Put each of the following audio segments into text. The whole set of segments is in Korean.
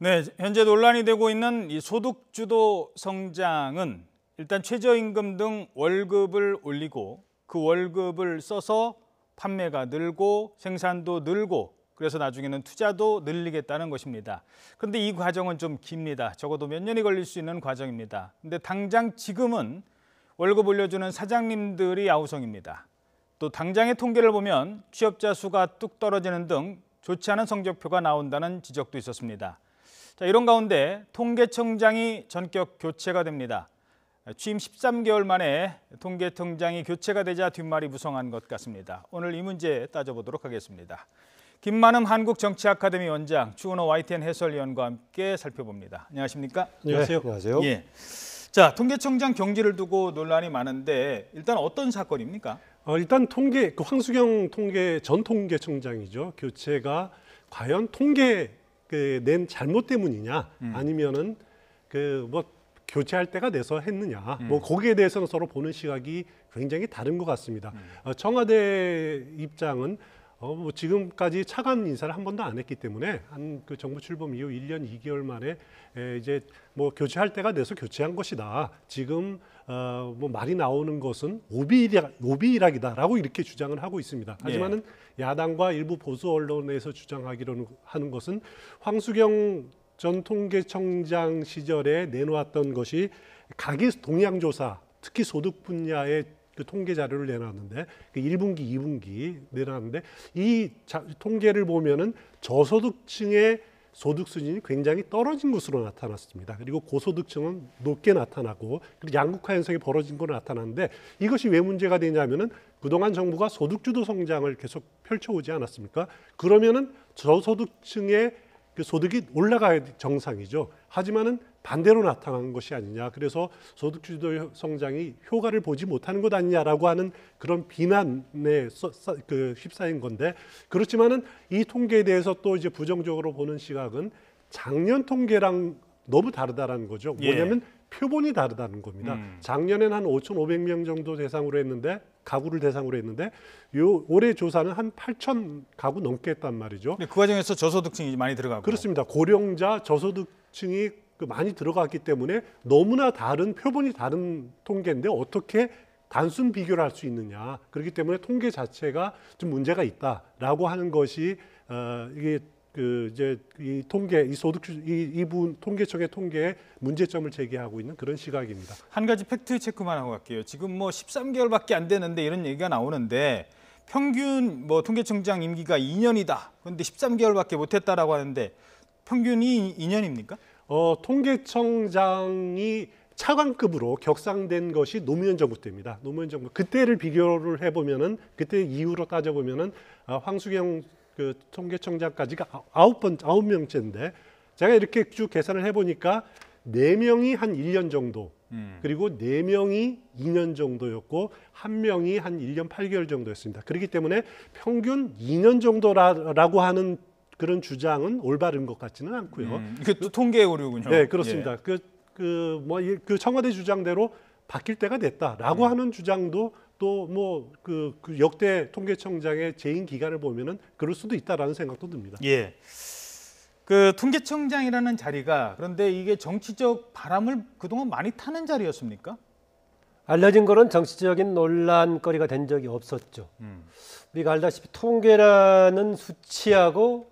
네, 현재 논란이 되고 있는 이 소득주도 성장은 일단 최저임금 등 월급을 올리고 그 월급을 써서 판매가 늘고 생산도 늘고 그래서 나중에는 투자도 늘리겠다는 것입니다. 그런데 이 과정은 좀 깁니다. 적어도 몇 년이 걸릴 수 있는 과정입니다. 근데 당장 지금은 월급 올려주는 사장님들이 아우성입니다. 또 당장의 통계를 보면 취업자 수가 뚝 떨어지는 등 좋지 않은 성적표가 나온다는 지적도 있었습니다. 자, 이런 가운데 통계청장이 전격 교체가 됩니다. 취임 13개월 만에 통계청장이 교체가 되자 뒷말이 무성한 것 같습니다. 오늘 이 문제 따져보도록 하겠습니다. 김만흠 한국정치아카데미 원장, 추은호 YTN 해설위원과 함께 살펴봅니다. 안녕하십니까? 안녕하세요. 네, 안녕하세요. 예. 자, 통계청장 경질을 두고 논란이 많은데 일단 어떤 사건입니까? 일단 황수경 전 통계청장이죠. 교체가 과연 낸 잘못 때문이냐, 아니면은 교체할 때가 돼서 했느냐, 거기에 대해서는 서로 보는 시각이 굉장히 다른 것 같습니다. 청와대 입장은 지금까지 차관 인사를 한 번도 안 했기 때문에 그 정부 출범 이후 1년 2개월 만에 이제 교체할 때가 돼서 교체한 것이다. 지금 말이 나오는 것은 오비일학이다라고 이렇게 주장을 하고 있습니다. 하지만은 야당과 일부 보수 언론에서 주장하기로는 하는 것은 황수경 전 통계청장 시절에 내놓았던 것이 가계 동향조사, 특히 소득 분야의 그 통계 자료를 내놨는데 1분기, 2분기 내놨는데 이 통계를 보면은 저소득층의 소득 수준이 굉장히 떨어진 것으로 나타났습니다. 그리고 고소득층은 높게 나타나고 그리고 양극화 현상이 벌어진 것으로 나타났는데 이것이 왜 문제가 되냐면은 그동안 정부가 소득주도 성장을 계속 펼쳐오지 않았습니까? 그러면은 저소득층의 그 소득이 올라가야 정상이죠. 하지만은 반대로 나타난 것이 아니냐. 그래서 소득주도 성장이 효과를 보지 못하는 것 아니냐라고 하는 그런 비난에 휩싸인 건데, 그렇지만은 이 통계에 대해서 또 이제 부정적으로 보는 시각은 작년 통계랑 너무 다르다라는 거죠. 뭐냐면 표본이 다르다는 겁니다. 작년에는 한 5,500명 정도 대상으로 했는데 가구를 대상으로 했는데 올해 조사는 한 8,000 가구 넘게 했단 말이죠. 그 과정에서 저소득층이 많이 들어가고. 그렇습니다. 고령자 저소득층이 많이 들어갔기 때문에 너무나 표본이 다른 통계인데 어떻게 단순 비교를 할 수 있느냐. 그렇기 때문에 통계 자체가 좀 문제가 있다라고 하는 것이 이게 이 통계청의 통계에 문제점을 제기하고 있는 그런 시각입니다. 한 가지 팩트 체크만 하고 갈게요. 지금 13개월밖에 안 되는데 이런 얘기가 나오는데 평균 통계청장 임기가 2년이다. 그런데 13개월밖에 못했다라고 하는데 평균이 2년입니까? 통계청장이 차관급으로 격상된 것이 노무현 정부 때입니다. 노무현 정부 그때를 비교를 해보면은 그때 이후로 따져보면은 황수경 그 통계청장까지가 9명째인데 제가 이렇게 쭉 계산을 해보니까 4명이 한 1년 정도 그리고 4명이 2년 정도였고 1명이 한 1년 8개월 정도였습니다. 그렇기 때문에 평균 2년 정도라고 하는 그런 주장은 올바른 것 같지는 않고요. 이게 또 통계 오류군요. 네, 그렇습니다. 그 청와대 주장대로 바뀔 때가 됐다라고 하는 주장도 또 그 역대 통계청장의 재임 기간을 보면은 그럴 수도 있다라는 생각도 듭니다. 예. 그 통계청장이라는 자리가 그런데 이게 정치적 바람을 그동안 많이 타는 자리였습니까? 알려진 거는 정치적인 논란거리가 된 적이 없었죠. 우리가 알다시피 통계라는 수치하고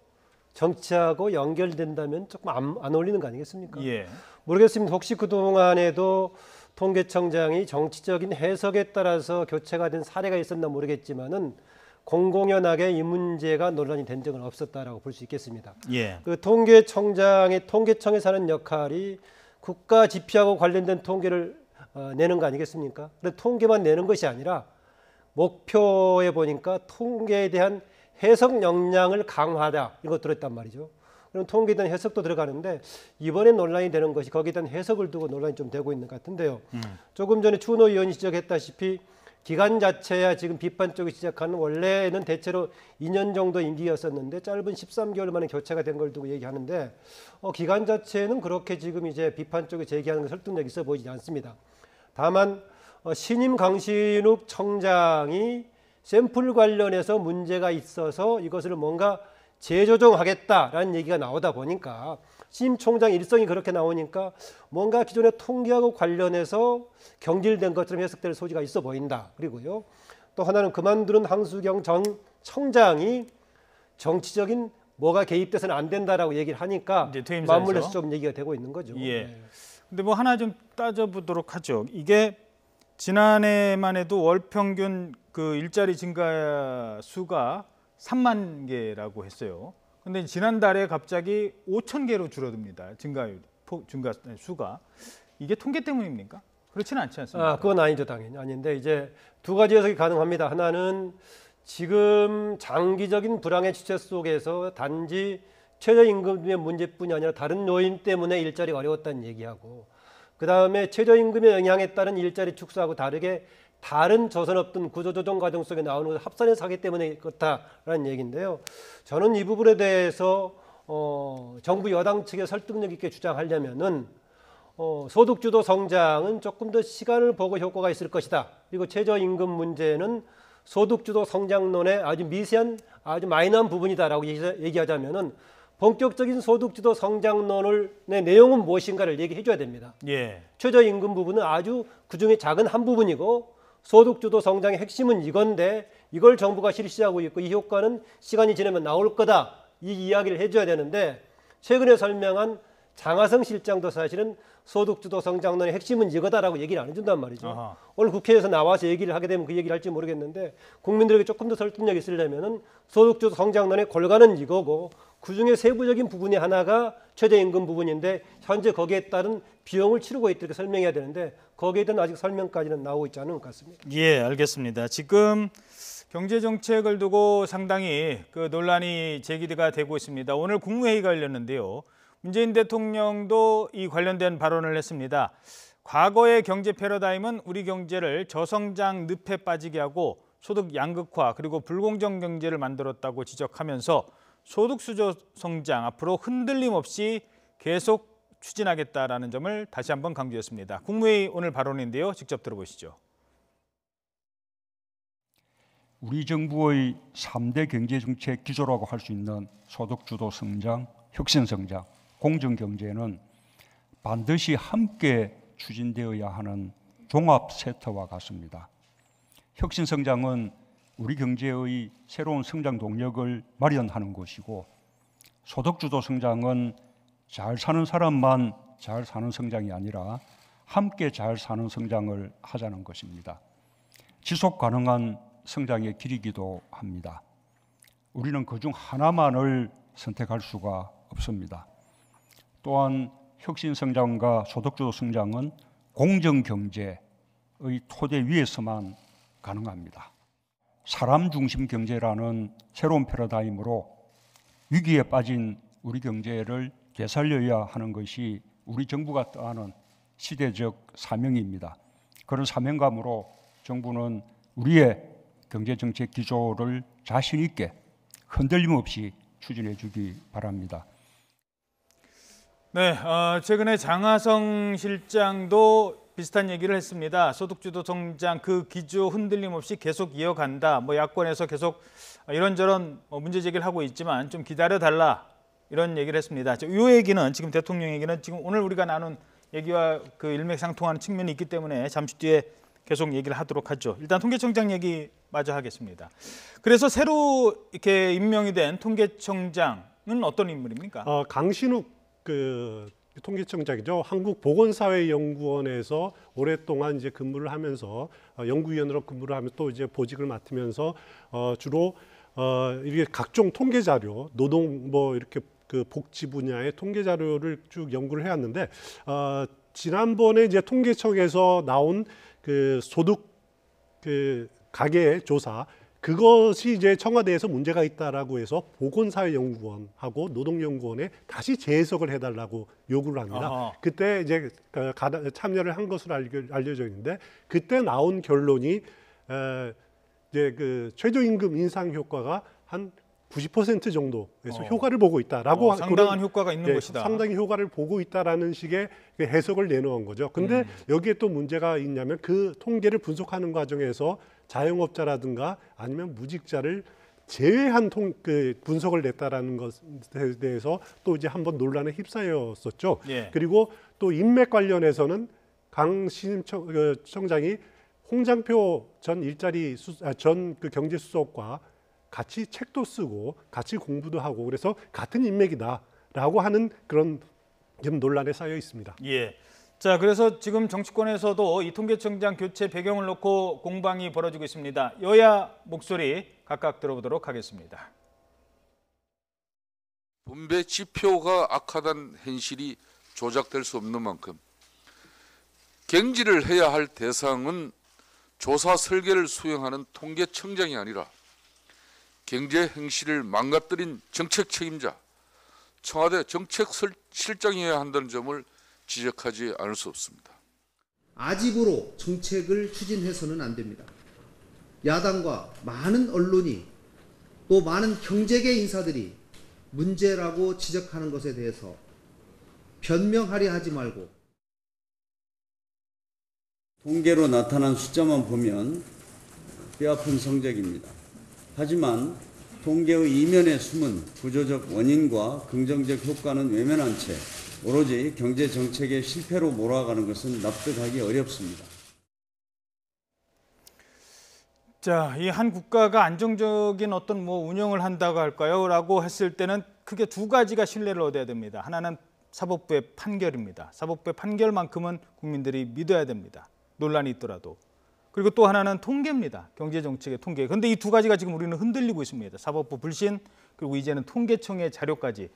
정치하고 연결된다면 조금 안 어울리는 거 아니겠습니까? 예. 모르겠습니다. 혹시 그동안에도 통계청장이 정치적인 해석에 따라서 교체가 된 사례가 있었나 모르겠지만은 공공연하게 이 문제가 논란이 된 적은 없었다라고 볼 수 있겠습니다. 예. 그 통계청에서 하는 역할이 국가 지표하고 관련된 통계를 내는 거 아니겠습니까? 그런데 통계만 내는 것이 아니라 목표에 보니까 통계에 대한 해석 역량을 강화하다 이거 들었단 말이죠. 그럼 통계에 대한 해석도 들어가는데 이번에 논란이 되는 것이 거기에 대한 해석을 두고 논란이 좀 되고 있는 것 같은데요. 조금 전에 추은호 의원이 지적했다시피 기간 자체야 지금 비판 쪽이 지적하는 원래는 대체로 2년 정도 임기였었는데 짧은 13개월 만에 교체가 된 걸 두고 얘기하는데 기간 자체는 그렇게 지금 이제 비판 쪽에 제기하는 게 설득력 있어 보이지 않습니다. 다만 신임 강신욱 청장이 샘플 관련해서 문제가 있어서 이것을 뭔가 재조정하겠다라는 얘기가 나오다 보니까 신임 총장 일성이 그렇게 나오니까 뭔가 기존의 통계하고 관련해서 경질된 것처럼 해석될 소지가 있어 보인다. 그리고요. 또 하나는 그만두는 황수경 전 청장이 정치적인 뭐가 개입돼서는 안 된다라고 얘기를 하니까 이제 퇴임사에서. 맞물려서 좀 얘기가 되고 있는 거죠. 예. 네. 근데 뭐 하나 좀 따져보도록 하죠. 이게 지난해만 해도 월 평균 그 일자리 증가 수가 3만 개라고 했어요. 근데 지난달에 갑자기 5천 개로 줄어듭니다. 증가 수가. 이게 통계 때문입니까? 그렇지는 않지 않습니까? 그건 아니죠, 당연히. 아닌데 이제 두 가지 해석이 가능합니다. 하나는 지금 장기적인 불황의 추세 속에서 단지 최저임금의 문제뿐이 아니라 다른 요인 때문에 일자리가 어려웠다는 얘기하고, 그 다음에 최저임금의 영향에 따른 일자리 축소하고 다르게 다른 조선업든 구조조정 과정 속에 나오는 합산의 사기 때문에 그렇다라는 얘기인데요. 저는 이 부분에 대해서 정부 여당 측에 설득력 있게 주장하려면은 소득주도 성장은 조금 더 시간을 보고 효과가 있을 것이다. 그리고 최저임금 문제는 소득주도 성장론의 아주 미세한 아주 마이너한 부분이다라고 얘기하자면은 본격적인 소득주도 성장론의 내용은 무엇인가를 얘기해 줘야 됩니다. 예. 최저임금 부분은 아주 그중에 작은 한 부분이고 소득주도 성장의 핵심은 이건데 이걸 정부가 실시하고 있고 이 효과는 시간이 지나면 나올 거다. 이 이야기를 해줘야 되는데 최근에 설명한 장하성 실장도 사실은 소득주도 성장론의 핵심은 이거다라고 얘기를 안 해준단 말이죠. 아하. 오늘 국회에서 나와서 얘기를 하게 되면 그 얘기를 할지 모르겠는데 국민들에게 조금 더 설득력이 있으려면은 소득주도 성장론의 골간은 이거고 그중에 세부적인 부분이 하나가 최저임금 부분인데 현재 거기에 따른 비용을 치르고 있다 이렇게 설명해야 되는데 거기에 대한 아직 설명까지는 나오고 있지 않은 것 같습니다. 예, 알겠습니다. 지금 경제 정책을 두고 상당히 그 논란이 제기가 되고 있습니다. 오늘 국무회의가 열렸는데요. 문재인 대통령도 이 관련된 발언을 했습니다. 과거의 경제 패러다임은 우리 경제를 저성장 늪에 빠지게 하고 소득 양극화 그리고 불공정 경제를 만들었다고 지적하면서 소득 수조 성장 앞으로 흔들림 없이 계속 추진하겠다라는 점을 다시 한번 강조했습니다. 국무회의 오늘 발언인데요. 직접 들어보시죠. 우리 정부의 3대 경제정책 기조라고 할 수 있는 소득주도 성장, 혁신성장, 공정경제는 반드시 함께 추진되어야 하는 종합 세트와 같습니다. 혁신성장은 우리 경제의 새로운 성장 동력을 마련하는 것이고 소득주도 성장은 잘 사는 사람만 잘 사는 성장이 아니라 함께 잘 사는 성장을 하자는 것입니다. 지속 가능한 성장의 길이기도 합니다. 우리는 그중 하나만을 선택할 수가 없습니다. 또한 혁신성장과 소득주도 성장은 공정경제의 토대 위에서만 가능합니다. 사람 중심 경제라는 새로운 패러다임으로 위기에 빠진 우리 경제를 되살려야 하는 것이 우리 정부가 떠안은 시대적 사명입니다. 그런 사명감으로 정부는 우리의 경제정책 기조를 자신 있게 흔들림 없이 추진해 주기 바랍니다. 네, 최근에 장하성 실장도 비슷한 얘기를 했습니다. 소득주도 성장 그 기조 흔들림 없이 계속 이어간다. 야권에서 계속 이런저런 문제 제기를 하고 있지만 좀 기다려달라 이런 얘기를 했습니다. 이 얘기는 지금 대통령 얘기는 지금 오늘 우리가 나눈 얘기와 그 일맥상통하는 측면이 있기 때문에 잠시 뒤에 계속 얘기를 하도록 하죠. 일단 통계청장 얘기 마저 하겠습니다. 그래서 새로 이렇게 임명이 된 통계청장은 어떤 인물입니까? 강신욱 그 통계청장이죠. 한국보건사회연구원에서 오랫동안 이제 근무를 하면서 연구위원으로 근무를 하면서 또 이제 보직을 맡으면서 주로 이게 각종 통계 자료, 노동 이렇게 그 복지 분야의 통계 자료를 쭉 연구를 해왔는데 지난번에 이제 통계청에서 나온 그 소득 그 가계 조사 그것이 이제 청와대에서 문제가 있다라고 해서 보건사회연구원하고 노동연구원에 다시 재해석을 해달라고 요구를 합니다. 아하. 그때 이제 참여를 한 것으로 알려져 있는데 그때 나온 결론이 이제 그 최저임금 인상 효과가 한 90% 정도에서 효과를 보고 있다라고 상당한 효과가 있는 것이다. 상당히 효과를 보고 있다라는 식의 해석을 내놓은 거죠. 근데 여기에 또 문제가 있냐면 그 통계를 분석하는 과정에서 자영업자라든가 아니면 무직자를 제외한 분석을 냈다라는 것에 대해서 또 이제 한번 논란에 휩싸였었죠. 예. 그리고 또 인맥 관련해서는 강신임 청장이 홍장표 전 전 경제수석과 같이 책도 쓰고 같이 공부도 하고 그래서 같은 인맥이다라고 하는 그런 지금 논란에 쌓여 있습니다. 예. 자, 그래서 지금 정치권에서도 이 통계청장 교체 배경을 놓고 공방이 벌어지고 있습니다. 여야 목소리 각각 들어보도록 하겠습니다. 분배 지표가 악화된 현실이 조작될 수 없는 만큼 경지를 해야 할 대상은 조사 설계를 수행하는 통계청장이 아니라 경제 행실을 망가뜨린 정책 책임자, 청와대 정책실장이어야 한다는 점을 지적하지 않을 수 없습니다. 아집으로 정책을 추진해서는 안 됩니다. 야당과 많은 언론이 또 많은 경제계 인사들이 문제라고 지적하는 것에 대해서 변명하려 하지 말고 통계로 나타난 숫자만 보면 뼈아픈 성적입니다. 하지만 통계의 이면에 숨은 구조적 원인과 긍정적 효과는 외면한 채 오로지 경제 정책의 실패로 몰아가는 것은 납득하기 어렵습니다. 자, 이 한 국가가 안정적인 어떤 운영을 한다고 할까요?라고 했을 때는 크게 두 가지가 신뢰를 얻어야 됩니다. 하나는 사법부의 판결입니다. 사법부의 판결만큼은 국민들이 믿어야 됩니다. 논란이 있더라도. 그리고 또 하나는 통계입니다. 경제정책의 통계. 그런데 이 두 가지가 지금 우리는 흔들리고 있습니다. 사법부 불신, 그리고 이제는 통계청의 자료까지.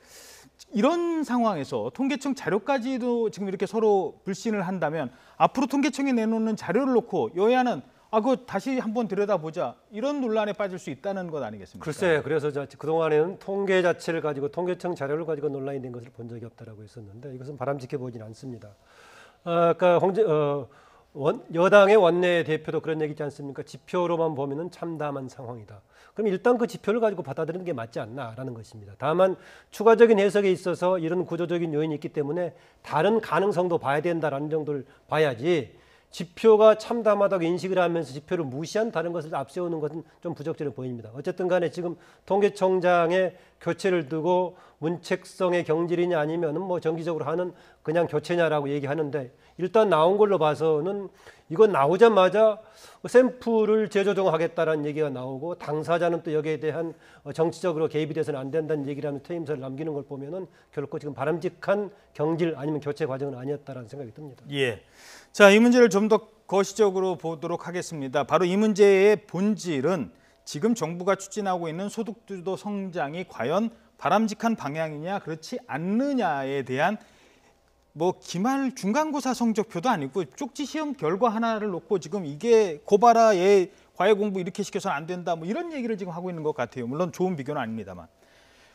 이런 상황에서 통계청 자료까지도 지금 이렇게 서로 불신을 한다면 앞으로 통계청이 내놓는 자료를 놓고 여야는 그거 다시 한번 들여다보자, 이런 논란에 빠질 수 있다는 것 아니겠습니까? 글쎄, 그래서 그동안에는 통계 자체를 가지고 통계청 자료를 가지고 논란이 된 것을 본 적이 없다라고 했었는데 이것은 바람직해 보이진 않습니다. 아까 여당의 원내 대표도 그런 얘기 있지 않습니까? 지표로만 보면은 참담한 상황이다. 그럼 일단 그 지표를 가지고 받아들이는 게 맞지 않나라는 것입니다. 다만 추가적인 해석에 있어서 이런 구조적인 요인이 있기 때문에 다른 가능성도 봐야 된다라는 정도를 봐야지, 지표가 참담하다고 인식을 하면서 지표를 무시한 다른 것을 앞세우는 것은 좀 부적절해 보입니다. 어쨌든 간에 지금 통계청장의 교체를 두고 문책성의 경질이냐 아니면은 정기적으로 하는 그냥 교체냐라고 얘기하는데, 일단 나온 걸로 봐서는 이건 나오자마자 샘플을 재조정하겠다라는 얘기가 나오고 당사자는 또 여기에 대한 정치적으로 개입이 돼서는 안 된다는 얘기를 하면 퇴임서를 남기는 걸 보면은 결코 지금 바람직한 경질 아니면 교체 과정은 아니었다라는 생각이 듭니다. 예. 자, 이 문제를 좀 더 거시적으로 보도록 하겠습니다. 바로 이 문제의 본질은 지금 정부가 추진하고 있는 소득주도 성장이 과연 바람직한 방향이냐 그렇지 않느냐에 대한 기말 중간고사 성적표도 아니고 쪽지 시험 결과 하나를 놓고 지금 이게 고봐라, 얘 과외 공부 이렇게 시켜서는 안 된다, 이런 얘기를 지금 하고 있는 것 같아요. 물론 좋은 비교는 아닙니다만.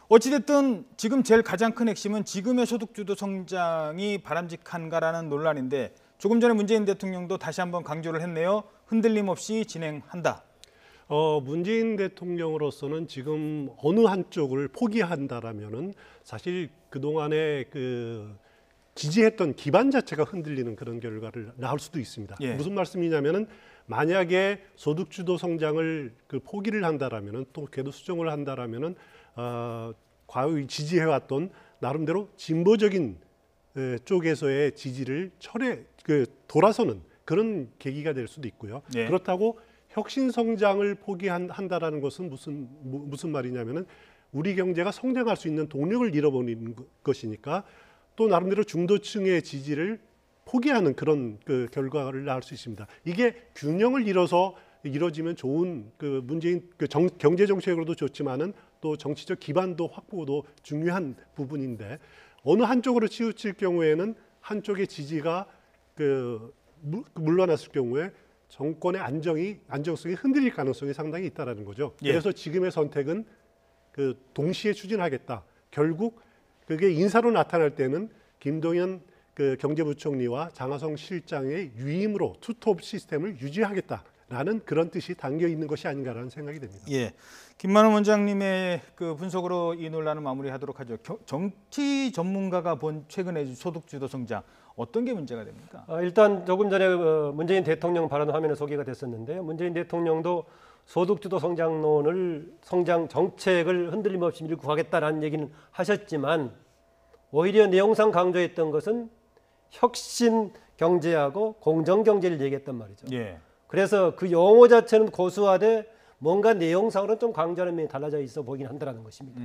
어찌됐든 지금 제일 가장 큰 핵심은 지금의 소득주도 성장이 바람직한가라는 논란인데, 조금 전에 문재인 대통령도 다시 한번 강조를 했네요. 흔들림 없이 진행한다. 문재인 대통령으로서는 지금 어느 한쪽을 포기한다라면은 사실 그동안에 지지했던 기반 자체가 흔들리는 그런 결과를 낳을 수도 있습니다. 예. 무슨 말씀이냐면은 만약에 소득주도 성장을 포기를 한다라면은 또 궤도 수정을 한다라면은 과거에 지지해왔던 나름대로 진보적인 쪽에서의 지지를 돌아서는 그런 계기가 될 수도 있고요. 예. 그렇다고 혁신 성장을 포기한다라는 것은 무슨 말이냐면은 우리 경제가 성장할 수 있는 동력을 잃어버리는 것이니까 또 나름대로 중도층의 지지를 포기하는 그런 결과를 낳을 수 있습니다. 이게 균형을 이뤄지면 좋은 문재인 경제 정책으로도 좋지만은 또 정치적 기반도 확보도 중요한 부분인데, 어느 한쪽으로 치우칠 경우에는 한쪽의 지지가 물러났을 경우에 정권의 안정성이 흔들릴 가능성이 상당히 있다라는 거죠. 예. 그래서 지금의 선택은 동시에 추진하겠다. 결국 그게 인사로 나타날 때는 김동연 경제부총리와 장하성 실장의 유임으로 투톱 시스템을 유지하겠다라는 그런 뜻이 담겨 있는 것이 아닌가라는 생각이 듭니다. 예. 김만원 원장님의 분석으로 이 논란을 마무리하도록 하죠. 정치 전문가가 본 최근의 소득주도 성장, 어떤 게 문제가 됩니까? 일단 조금 전에 문재인 대통령 발언 화면에 소개가 됐었는데요. 문재인 대통령도 소득주도 성장 정책을 흔들림 없이 밀고 가겠다라는 얘기는 하셨지만 오히려 내용상 강조했던 것은 혁신 경제하고 공정 경제를 얘기했단 말이죠. 예. 그래서 그 용어 자체는 고수하되 뭔가 내용상으로는 좀 강조하는 면이 달라져 있어 보이긴 한다는 것입니다.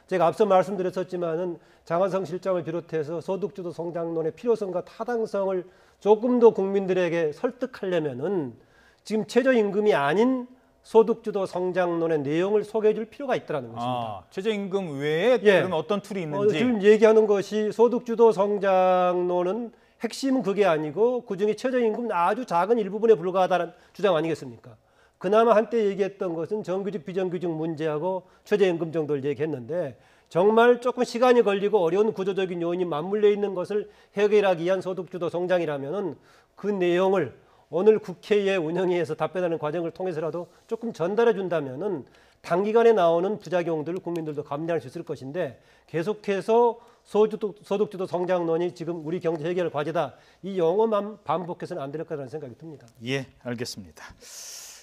제가 앞서 말씀드렸었지만은 장하성 실장을 비롯해서 소득주도 성장론의 필요성과 타당성을 조금 더 국민들에게 설득하려면은 지금 최저임금이 아닌 소득주도 성장론의 내용을 소개해 줄 필요가 있다는 것입니다. 최저임금 외에 예. 그러면 어떤 툴이 있는지. 지금 얘기하는 것이 소득주도 성장론은 핵심은 그게 아니고 그중에 최저임금은 아주 작은 일부분에 불과하다는 주장 아니겠습니까? 그나마 한때 얘기했던 것은 정규직 비정규직 문제하고 최저임금 정도를 얘기했는데 정말 조금 시간이 걸리고 어려운 구조적인 요인이 맞물려 있는 것을 해결하기 위한 소득주도 성장이라면은 그 내용을 오늘 국회의 운영위에서 답변하는 과정을 통해서라도 조금 전달해 준다면은 단기간에 나오는 부작용들을 국민들도 감내할 수 있을 것인데 계속해서 소득주도 성장론이 지금 우리 경제 해결 과제다. 이 용어만 반복해서는 안 될 거라는 생각이 듭니다. 예, 알겠습니다.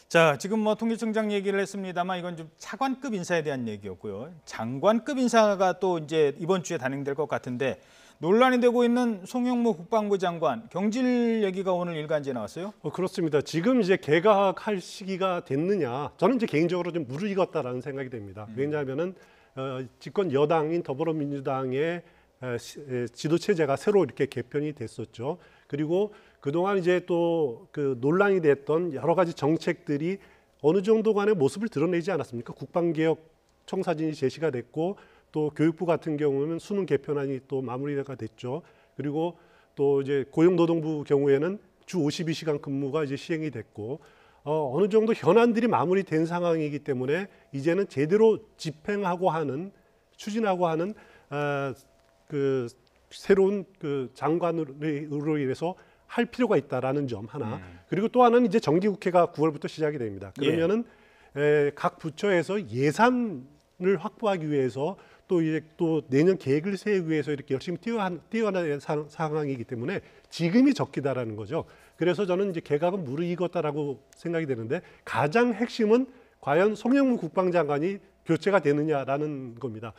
자, 지금 뭐 통계청장 얘기를 했습니다만 이건 좀 차관급 인사에 대한 얘기였고요. 장관급 인사가 또 이제 이번 주에 단행될 것 같은데 논란이 되고 있는 송영무 국방부 장관 경질 얘기가 오늘 일간지에 나왔어요. 그렇습니다. 지금 이제 개각할 시기가 됐느냐? 저는 이제 개인적으로 좀 무르익었다라는 생각이 됩니다. 왜냐하면은 집권 여당인 더불어민주당의 지도 체제가 새로 이렇게 개편이 됐었죠. 그리고 그동안 이제 또 그 논란이 됐던 여러 가지 정책들이 어느 정도 간의 모습을 드러내지 않았습니까? 국방개혁 청사진이 제시가 됐고 또 교육부 같은 경우는 수능 개편안이 또 마무리가 됐죠. 그리고 또 이제 고용노동부 경우에는 주 52시간 근무가 이제 시행이 됐고 어느 정도 현안들이 마무리된 상황이기 때문에 이제는 제대로 집행하고 하는 추진하고 하는 그 새로운 그 장관으로 인해서 할 필요가 있다라는 점 하나. 그리고 또 하나는 이제 정기국회가 9월부터 시작이 됩니다. 그러면은 각 부처에서 예산을 확보하기 위해서 또 이제 또 내년 계획을 세우기 위해서 이렇게 열심히 뛰어나는 상황이기 때문에 지금이 적기다라는 거죠. 그래서 저는 이제 개각은 무르익었다라고 생각이 되는데 가장 핵심은 과연 송영무 국방장관이 교체가 되느냐라는 겁니다.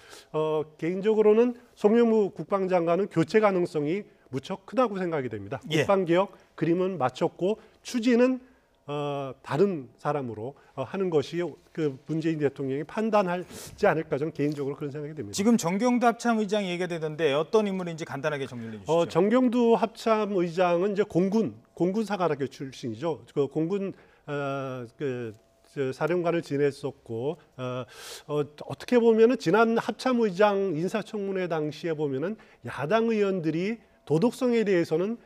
개인적으로는 송영무 국방장관은 교체 가능성이 무척 크다고 생각이 됩니다. 예. 국방개혁 그림은 마쳤고 추진은 다른 사람으로 하는 것이 그 문재인 대통령이 판단하지 않을까 저는 개인적으로 그런 생각이 됩니다. 지금 정경두 합참의장 얘기가 되던데 어떤 인물인지 간단하게 정리해 주시죠. 정경두 합참의장은 이제 공군 사관학교 출신이죠. 그 공군 사령관을 지냈었고 어떻게 보면은 지난 합참의장 인사청문회 당시에 보면은 야당 의원들이 도덕성에 대해서는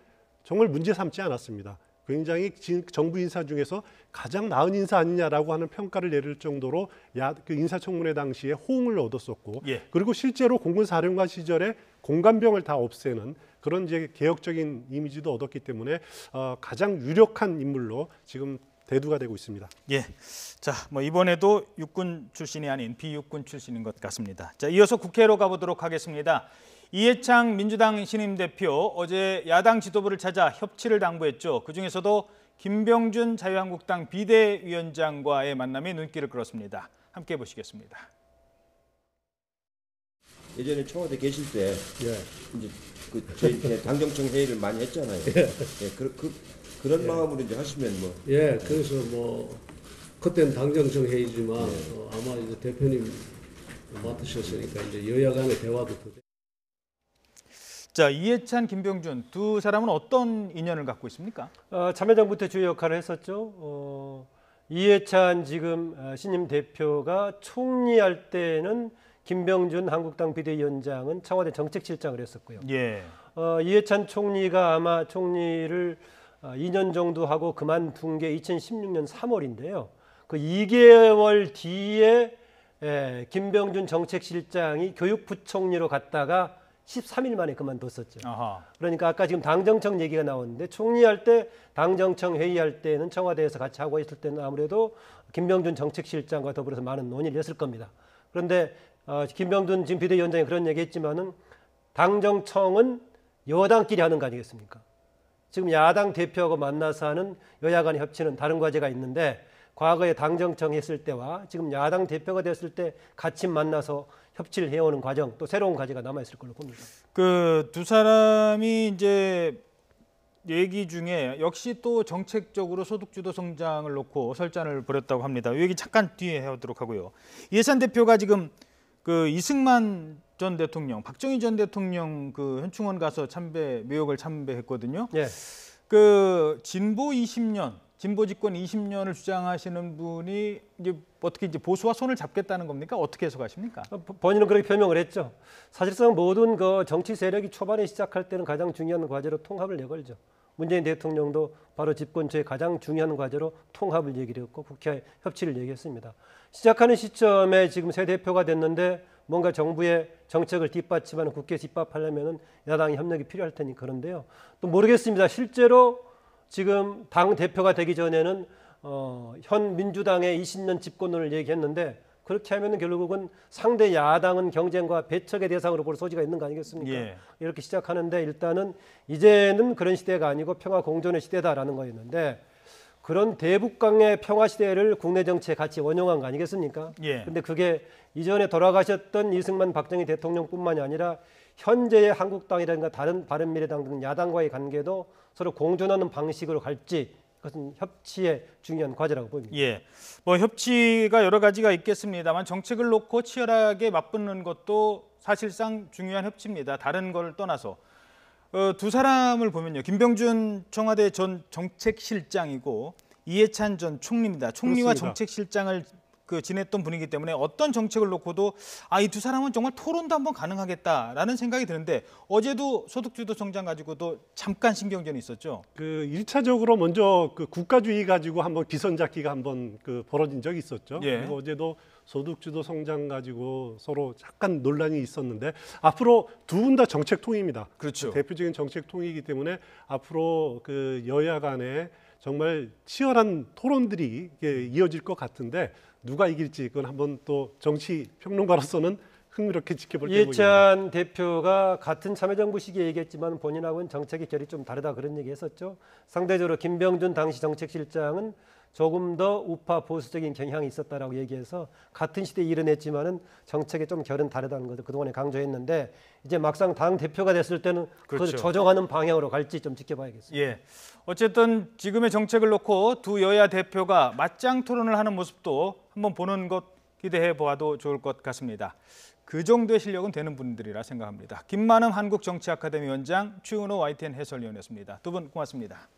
정말 문제 삼지 않았습니다. 굉장히 정부 인사 중에서 가장 나은 인사 아니냐라고 하는 평가를 내릴 정도로 그 인사청문회 당시에 호응을 얻었었고, 예. 그리고 실제로 공군 사령관 시절에 공관병을 다 없애는 그런 이제 개혁적인 이미지도 얻었기 때문에 가장 유력한 인물로 지금 대두가 되고 있습니다. 예. 자, 뭐 이번에도 육군 출신이 아닌 비육군 출신인 것 같습니다. 자, 이어서 국회로 가보도록 하겠습니다. 이해창 민주당 신임 대표 어제 야당 지도부를 찾아 협치를 당부했죠. 그중에서도 김병준 자유한국당 비대위원장과의 만남이 눈길을 끌었습니다. 함께 보시겠습니다. 예전에 청와대 계실 때 이제 저희 당정청 회의를 많이 했잖아요. 예, 그런 마음으로 이제 하시면 뭐. 예, 그래서 뭐 그때는 당정청 회의지만 아마 이제 대표님 맡으셨으니까 이제 여야 간의 대화도 더. 자, 이해찬, 김병준 두 사람은 어떤 인연을 갖고 있습니까? 참여정부 때 주요 역할을 했었죠. 이해찬 지금 신임 대표가 총리할 때는 김병준 한국당 비대위원장은 청와대 정책실장을 했었고요. 예. 이해찬 총리가 아마 총리를 2년 정도 하고 그만둔 게 2016년 3월인데요. 그 2개월 뒤에 김병준 정책실장이 교육부총리로 갔다가 13일 만에 그만뒀었죠. 아하. 그러니까 아까 지금 당정청 얘기가 나오는데 총리할 때 당정청 회의할 때는 청와대에서 같이 하고 있을 때는 아무래도 김병준 정책실장과 더불어서 많은 논의를 했을 겁니다. 그런데 김병준 지금 비대위원장이 그런 얘기했지만은 당정청은 여당끼리 하는 거 아니겠습니까? 지금 야당 대표하고 만나서 하는 여야 간의 협치는 다른 과제가 있는데 과거에 당정청 했을 때와 지금 야당 대표가 됐을 때 같이 만나서 협치를 해오는 과정, 또 새로운 과제가 남아 있을 걸로 봅니다. 그 두 사람이 이제 얘기 중에 역시 또 정책적으로 소득주도 성장을 놓고 설전을 벌였다고 합니다. 이 얘기 잠깐 뒤에 해오도록 하고요. 이해찬 대표가 지금 그 이승만 전 대통령, 박정희 전 대통령 그 현충원 가서 묘역을 참배했거든요. 예. 그 진보 20년, 진보 집권 20년을 주장하시는 분이 이제 어떻게 이제 보수와 손을 잡겠다는 겁니까? 어떻게 해석하십니까? 본인은 그렇게 표명을 했죠. 사실상 모든 그 정치 세력이 초반에 시작할 때는 가장 중요한 과제로 통합을 내걸죠. 문재인 대통령도 바로 집권 초에 가장 중요한 과제로 통합을 얘기를 했고 국회 협치를 얘기했습니다. 시작하는 시점에 지금 새 대표가 됐는데 뭔가 정부의 정책을 뒷받침하는 국회에 집합하려면 야당의 협력이 필요할 테니 그런데요. 또 모르겠습니다. 실제로 지금 당 대표가 되기 전에는 현 민주당의 20년 집권론을 얘기했는데 그렇게 하면 결국은 상대 야당은 경쟁과 배척의 대상으로 볼 소지가 있는 거 아니겠습니까? 예. 이렇게 시작하는데 일단은 이제는 그런 시대가 아니고 평화 공존의 시대다라는 거였는데 그런 대북강의 평화 시대를 국내 정치에 같이 원용한 거 아니겠습니까? 예. 근데 그게 이전에 돌아가셨던 이승만 박정희 대통령뿐만이 아니라 현재의 한국당이라든가 다른 바른미래당 등 야당과의 관계도 서로 공존하는 방식으로 갈지 그것은 협치의 중요한 과제라고 보입니다. 예, 뭐 협치가 여러 가지가 있겠습니다만 정책을 놓고 치열하게 맞붙는 것도 사실상 중요한 협치입니다. 다른 걸 떠나서 두 사람을 보면요, 김병준 청와대 전 정책실장이고 이해찬 전 총리입니다. 총리와 그렇습니다. 정책실장을 지냈던 분이기 때문에 어떤 정책을 놓고도 이 두 사람은 정말 토론도 한번 가능하겠다라는 생각이 드는데 어제도 소득주도 성장 가지고도 잠깐 신경전이 있었죠. 그 1차적으로 먼저 그 국가주의 가지고 한번 기선 잡기가 한번 그 벌어진 적이 있었죠. 예. 그리고 어제도 소득주도 성장 가지고 서로 약간 논란이 있었는데 앞으로 두 분 다 정책통입니다. 그렇죠. 대표적인 정책통이기 때문에 앞으로 그 여야 간에 정말 치열한 토론들이 이어질 것 같은데 누가 이길지 그건 한번 또 정치 평론가로서는 흥미롭게 지켜볼 때입니다. 이해찬 대표가 같은 참여정부 시기에 얘기했지만 본인하고는 정책의 결이 좀 다르다 그런 얘기했었죠. 상대적으로 김병준 당시 정책실장은 조금 더 우파 보수적인 경향이 있었다라고 얘기해서 같은 시대에 일어났지만은 정책의 좀 결은 다르다는 것을 그동안에 강조했는데 이제 막상 당 대표가 됐을 때는 그렇죠. 그것을 조정하는 방향으로 갈지 좀 지켜봐야겠습니다. 예. 어쨌든 지금의 정책을 놓고 두 여야 대표가 맞짱 토론을 하는 모습도 한번 보는 것 기대해 보아도 좋을 것 같습니다. 그 정도의 실력은 되는 분들이라 생각합니다. 김만음 한국정치아카데미 원장, 최은호 YTN 해설위원이었습니다. 두 분 고맙습니다.